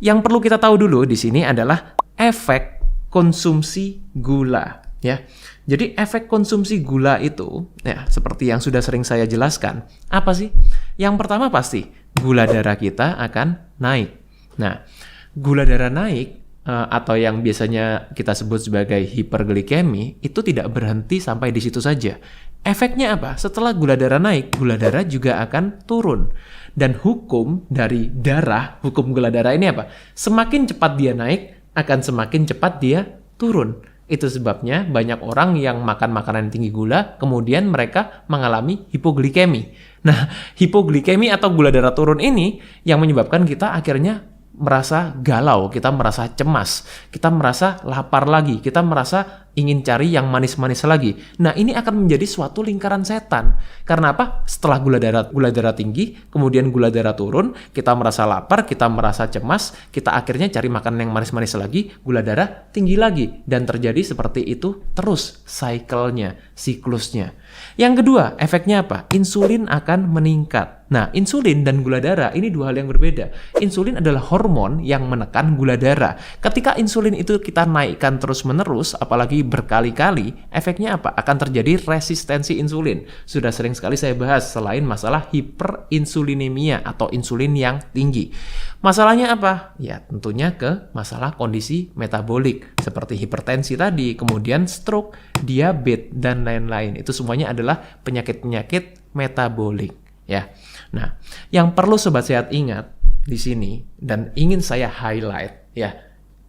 Yang perlu kita tahu dulu di sini adalah efek konsumsi gula, ya. Jadi efek konsumsi gula itu, ya, seperti yang sudah sering saya jelaskan, apa sih? Yang pertama pasti gula darah kita akan naik. Nah, gula darah naik atau yang biasanya kita sebut sebagai hiperglikemi itu tidak berhenti sampai di situ saja. Efeknya apa? Setelah gula darah naik, gula darah juga akan turun. Dan hukum dari darah, hukum gula darah ini apa? Semakin cepat dia naik, akan semakin cepat dia turun. Itu sebabnya banyak orang yang makan makanan tinggi gula, kemudian mereka mengalami hipoglikemi. Nah, hipoglikemi atau gula darah turun ini yang menyebabkan kita akhirnya merasa galau, kita merasa cemas, kita merasa lapar lagi, kita merasa ingin cari yang manis-manis lagi. Nah, ini akan menjadi suatu lingkaran setan. Karena apa? Setelah gula darah tinggi, kemudian gula darah turun, kita merasa lapar, kita merasa cemas, kita akhirnya cari makanan yang manis-manis lagi, gula darah tinggi lagi. Dan terjadi seperti itu terus cycle-nya, siklusnya. Yang kedua, efeknya apa? Insulin akan meningkat. Nah, insulin dan gula darah ini dua hal yang berbeda. Insulin adalah hormon yang menekan gula darah. Ketika insulin itu kita naikkan terus-menerus, apalagi berkali-kali, efeknya apa? Akan terjadi resistensi insulin. Sudah sering sekali saya bahas selain masalah hiperinsulinemia atau insulin yang tinggi. Masalahnya apa? Ya, tentunya ke masalah kondisi metabolik seperti hipertensi tadi, kemudian stroke, diabetes, dan lain-lain. Itu semuanya adalah penyakit-penyakit metabolik. Ya, nah, yang perlu Sobat Sehat ingat di sini dan ingin saya highlight, ya,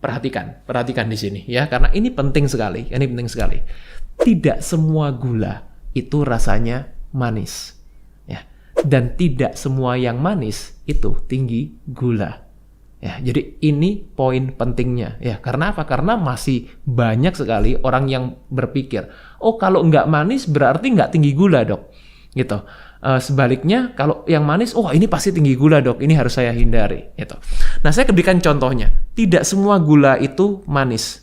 perhatikan di sini, ya, karena ini penting sekali, Tidak semua gula itu rasanya manis, ya, dan tidak semua yang manis itu tinggi gula. Ya, jadi ini poin pentingnya, ya. Karena apa? Karena masih banyak sekali orang yang berpikir, oh kalau nggak manis berarti nggak tinggi gula, dok, gitu. Sebaliknya kalau yang manis, oh ini pasti tinggi gula, dok, ini harus saya hindari, gitu. Nah, saya berikan contohnya. Tidak semua gula itu manis.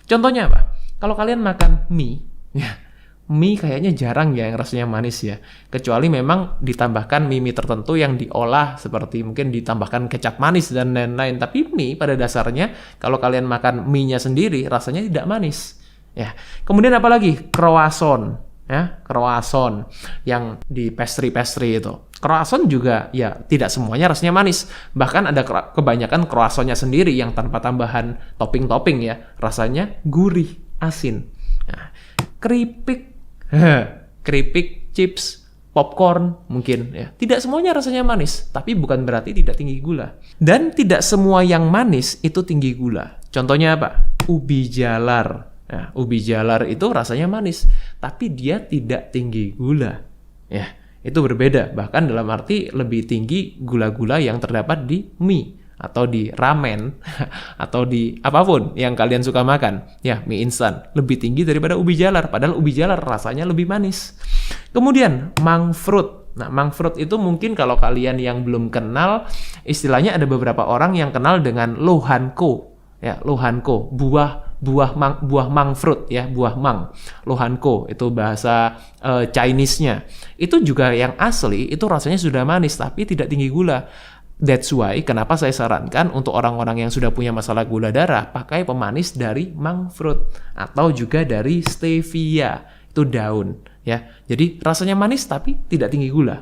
Contohnya apa? Kalau kalian makan mie, ya, mie kayaknya jarang ya yang rasanya manis, ya. Kecuali memang ditambahkan mie tertentu yang diolah seperti mungkin ditambahkan kecap manis dan lain-lain. Tapi mie pada dasarnya kalau kalian makan mie-nya sendiri rasanya tidak manis, ya. Kemudian apa lagi? Croissant. Ya, croissant yang di pastry itu. Croissant juga ya tidak semuanya rasanya manis. Bahkan ada kebanyakan croissantnya sendiri yang tanpa tambahan topping-topping, ya, rasanya gurih, asin. Nah, keripik, chips, popcorn mungkin, ya. Tidak semuanya rasanya manis, tapi bukan berarti tidak tinggi gula. Dan tidak semua yang manis itu tinggi gula. Contohnya apa? Ubi jalar. Nah, ubi jalar itu rasanya manis, tapi dia tidak tinggi gula. Ya, itu berbeda. Bahkan dalam arti lebih tinggi gula-gula yang terdapat di mie atau di ramen atau di apapun yang kalian suka makan. Ya, mie instan lebih tinggi daripada ubi jalar, padahal ubi jalar rasanya lebih manis. Kemudian monk fruit. Nah, monk fruit itu mungkin kalau kalian yang belum kenal, istilahnya ada beberapa orang yang kenal dengan lohanko. Ya, lohanko, buah monk fruit, ya, buah mang. Lohanko itu bahasa Chinese-nya. Itu juga yang asli itu rasanya sudah manis tapi tidak tinggi gula. That's why kenapa saya sarankan untuk orang-orang yang sudah punya masalah gula darah pakai pemanis dari monk fruit atau juga dari stevia. Itu daun, ya. Jadi rasanya manis tapi tidak tinggi gula.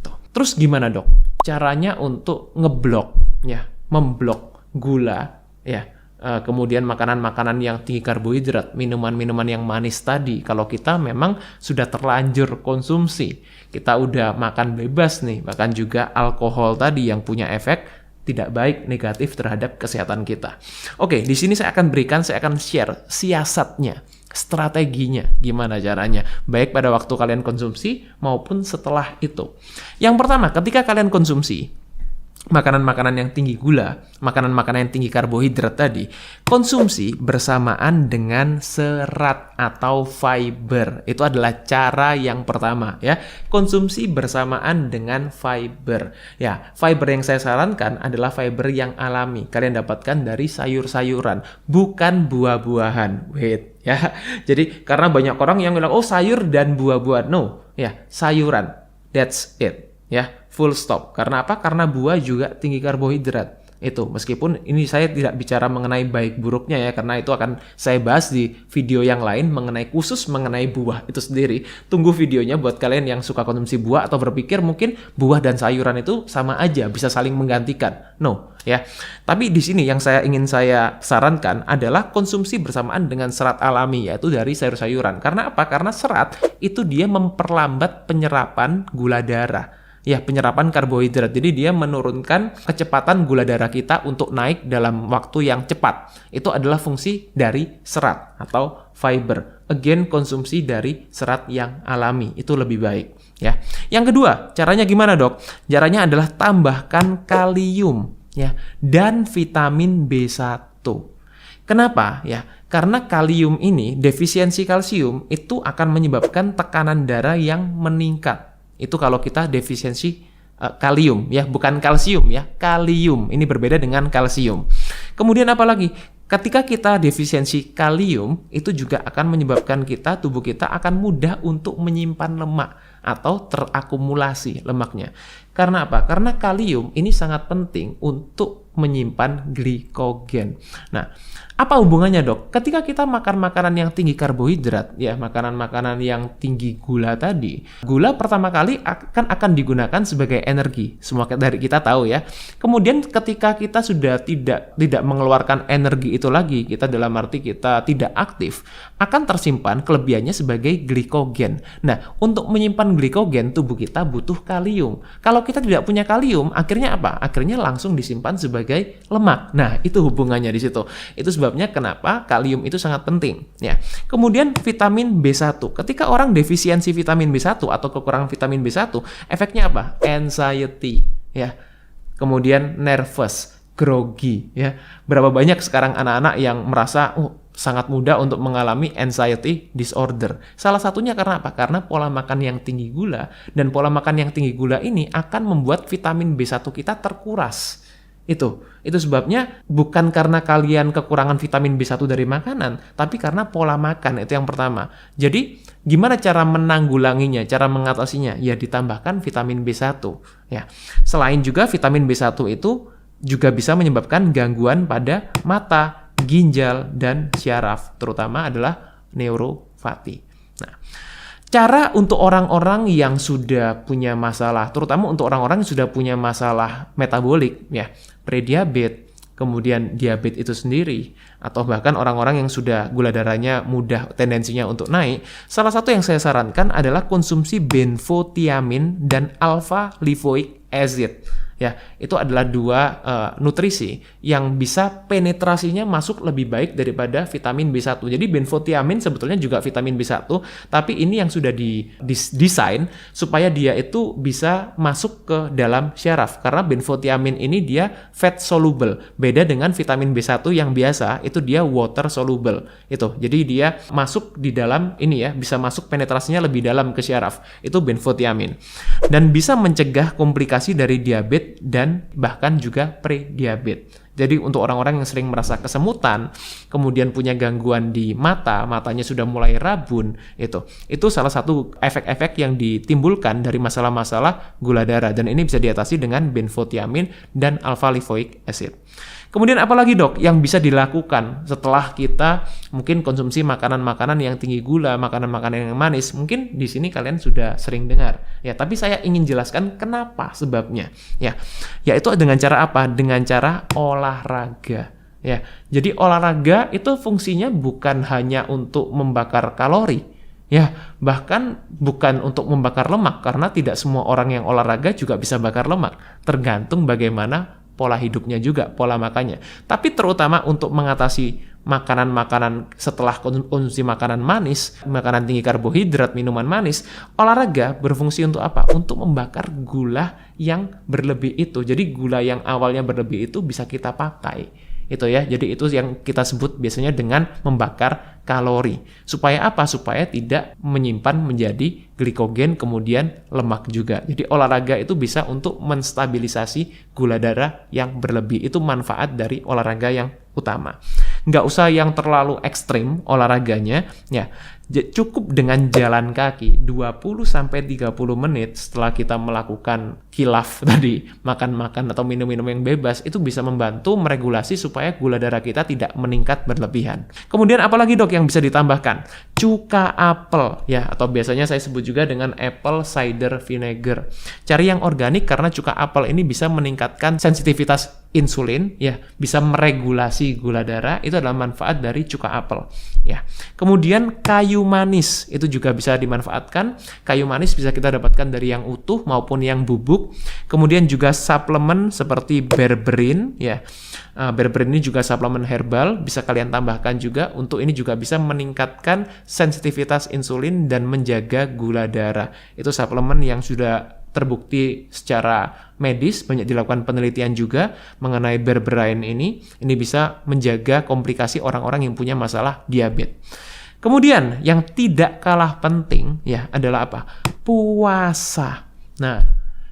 Tuh. Terus gimana, dok? Caranya untuk ngeblok, ya, memblok gula, ya. Kemudian makanan-makanan yang tinggi karbohidrat, minuman-minuman yang manis tadi, kalau kita memang sudah terlanjur konsumsi, kita udah makan bebas nih, bahkan juga alkohol tadi yang punya efek tidak baik, negatif terhadap kesehatan kita. Oke, di sini saya akan share siasatnya, strateginya, gimana caranya, baik pada waktu kalian konsumsi maupun setelah itu. Yang pertama, ketika kalian konsumsi makanan-makanan yang tinggi gula, makanan-makanan yang tinggi karbohidrat tadi, konsumsi bersamaan dengan serat atau fiber. Itu adalah cara yang pertama, ya. Konsumsi bersamaan dengan fiber. Ya, fiber yang saya sarankan adalah fiber yang alami. Kalian dapatkan dari sayur-sayuran, bukan buah-buahan. Wait, ya. Jadi karena banyak orang yang bilang, "Oh, sayur dan buah-buahan." No, ya, sayuran. That's it. Ya, full stop. Karena apa? Karena buah juga tinggi karbohidrat. Itu meskipun ini saya tidak bicara mengenai baik buruknya ya, karena itu akan saya bahas di video yang lain mengenai khusus mengenai buah itu sendiri. Tunggu videonya buat kalian yang suka konsumsi buah atau berpikir mungkin buah dan sayuran itu sama aja, bisa saling menggantikan. No, ya. Tapi di sini yang ingin saya sarankan adalah konsumsi bersamaan dengan serat alami, yaitu dari sayur-sayuran. Karena apa? Karena serat itu dia memperlambat penyerapan gula darah. Ya, penyerapan karbohidrat. Jadi dia menurunkan kecepatan gula darah kita untuk naik dalam waktu yang cepat. Itu adalah fungsi dari serat atau fiber. Again, konsumsi dari serat yang alami itu lebih baik, ya. Yang kedua, caranya gimana, Dok? Caranya adalah tambahkan kalium, ya, dan vitamin B1. Kenapa? Ya, karena kalium ini, defisiensi kalsium itu akan menyebabkan tekanan darah yang meningkat. Itu kalau kita defisiensi kalium, ya, bukan kalsium, ya, kalium. Ini berbeda dengan kalsium. Kemudian apa lagi? Ketika kita defisiensi kalium, itu juga akan menyebabkan tubuh kita akan mudah untuk menyimpan lemak atau terakumulasi lemaknya. Karena apa? Karena kalium ini sangat penting untuk menyimpan glikogen. Nah, apa hubungannya, Dok? Ketika kita makan makanan yang tinggi karbohidrat, ya, makanan-makanan yang tinggi gula tadi, gula pertama kali akan digunakan sebagai energi. Semua dari kita tahu, ya. Kemudian ketika kita sudah tidak mengeluarkan energi itu lagi, kita dalam arti kita tidak aktif, akan tersimpan kelebihannya sebagai glikogen. Nah, untuk menyimpan glikogen, tubuh kita butuh kalium. Kalau kita tidak punya kalium, akhirnya apa? Akhirnya langsung disimpan sebagai lemak. Nah, itu hubungannya di situ. Itu sebabnya kenapa kalium itu sangat penting, ya. Kemudian vitamin B1. Ketika orang defisiensi vitamin B1 atau kekurangan vitamin B1, efeknya apa? Anxiety, ya. Kemudian nervous, grogi, ya. Berapa banyak sekarang anak-anak yang merasa sangat mudah untuk mengalami anxiety disorder. Salah satunya karena apa? Karena pola makan yang tinggi gula, dan pola makan yang tinggi gula ini akan membuat vitamin B1 kita terkuras. Itu sebabnya bukan karena kalian kekurangan vitamin B1 dari makanan, tapi karena pola makan. Itu yang pertama. Jadi gimana cara menanggulanginya, cara mengatasinya? Ya, ditambahkan vitamin B1, ya. Selain juga vitamin B1 itu juga bisa menyebabkan gangguan pada mata, ginjal, dan syaraf, terutama adalah neuropati. Nah, cara untuk orang-orang yang sudah punya masalah, terutama untuk orang-orang yang sudah punya masalah metabolik, ya, prediabetes, kemudian diabetes itu sendiri, atau bahkan orang-orang yang sudah gula darahnya mudah tendensinya untuk naik, salah satu yang saya sarankan adalah konsumsi benfotiamin dan alpha lipoic acid. Ya, itu adalah dua nutrisi yang bisa penetrasinya masuk lebih baik daripada vitamin B1. Jadi benfotiamin sebetulnya juga vitamin B1, tapi ini yang sudah didesain supaya dia itu bisa masuk ke dalam syaraf. Karena benfotiamin ini dia fat soluble. Beda dengan vitamin B1 yang biasa, itu dia water soluble. Itu. Jadi dia masuk di dalam ini, ya, bisa masuk penetrasinya lebih dalam ke syaraf. Itu benfotiamin. Dan bisa mencegah komplikasi dari diabetes dan bahkan juga prediabetes. Jadi untuk orang-orang yang sering merasa kesemutan, kemudian punya gangguan di matanya sudah mulai rabun, itu salah satu efek-efek yang ditimbulkan dari masalah-masalah gula darah, dan ini bisa diatasi dengan benfotiamin dan alpha lipoic acid. Kemudian apalagi, Dok, yang bisa dilakukan setelah kita mungkin konsumsi makanan-makanan yang tinggi gula, makanan-makanan yang manis? Mungkin di sini kalian sudah sering dengar, ya. Tapi saya ingin jelaskan kenapa sebabnya, ya. Yaitu dengan cara apa? Dengan cara olahraga, ya. Jadi olahraga itu fungsinya bukan hanya untuk membakar kalori, ya, bahkan bukan untuk membakar lemak, karena tidak semua orang yang olahraga juga bisa bakar lemak. Tergantung bagaimana pola hidupnya juga, pola makannya. Tapi terutama untuk mengatasi makanan-makanan setelah konsumsi makanan manis, makanan tinggi karbohidrat, minuman manis, olahraga berfungsi untuk apa? Untuk membakar gula yang berlebih itu. Jadi gula yang awalnya berlebih itu bisa kita pakai. Itu, ya. Jadi itu yang kita sebut biasanya dengan membakar kalori. Supaya apa? Supaya tidak menyimpan menjadi glikogen kemudian lemak juga. Jadi olahraga itu bisa untuk menstabilisasi gula darah yang berlebih. Itu manfaat dari olahraga yang utama. Nggak usah yang terlalu ekstrim olahraganya, ya. Cukup dengan jalan kaki 20-30 menit setelah kita melakukan khilaf tadi, makan-makan atau minum-minum yang bebas, itu bisa membantu meregulasi supaya gula darah kita tidak meningkat berlebihan. Kemudian apalagi dok yang bisa ditambahkan? Cuka apel ya, atau biasanya saya sebut juga dengan apple cider vinegar. Cari yang organik karena cuka apel ini bisa meningkatkan sensitivitas insulin ya, bisa meregulasi gula darah. Itu adalah manfaat dari cuka apel ya. Kemudian kayu manis itu juga bisa dimanfaatkan. Kayu manis bisa kita dapatkan dari yang utuh maupun yang bubuk. Kemudian juga suplemen seperti berberin ya. Berberin ini juga suplemen herbal, bisa kalian tambahkan juga. Untuk ini juga bisa meningkatkan sensitivitas insulin dan menjaga gula darah. Itu suplemen yang sudah terbukti secara medis, banyak dilakukan penelitian juga mengenai berberin ini bisa menjaga komplikasi orang-orang yang punya masalah diabetes. Kemudian yang tidak kalah penting ya adalah apa? Puasa. Nah,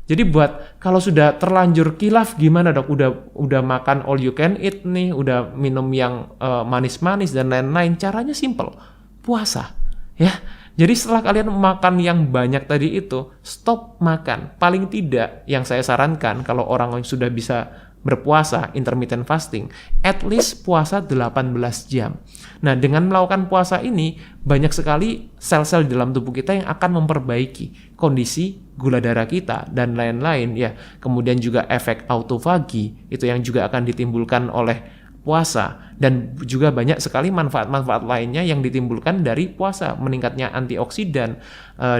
jadi buat kalau sudah terlanjur khilaf gimana dok? Udah makan all you can eat nih, udah minum yang manis-manis dan lain-lain. Caranya simple, puasa ya. Jadi setelah kalian makan yang banyak tadi itu, stop makan. Paling tidak yang saya sarankan kalau orang yang sudah bisa berpuasa, intermittent fasting, at least puasa 18 jam. Nah, dengan melakukan puasa ini, banyak sekali sel-sel di dalam tubuh kita yang akan memperbaiki kondisi gula darah kita dan lain-lain ya. Kemudian juga efek autofagi, itu yang juga akan ditimbulkan oleh puasa, dan juga banyak sekali manfaat-manfaat lainnya yang ditimbulkan dari puasa, meningkatnya antioksidan,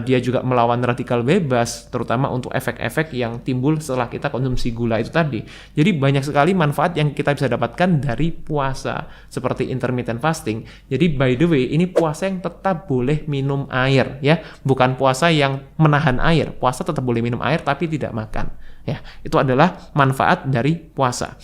dia juga melawan radikal bebas, terutama untuk efek-efek yang timbul setelah kita konsumsi gula itu tadi. Jadi banyak sekali manfaat yang kita bisa dapatkan dari puasa, seperti intermittent fasting. Jadi by the way, ini puasa yang tetap boleh minum air ya, bukan puasa yang menahan air. Puasa tetap boleh minum air tapi tidak makan ya. Itu adalah manfaat dari puasa.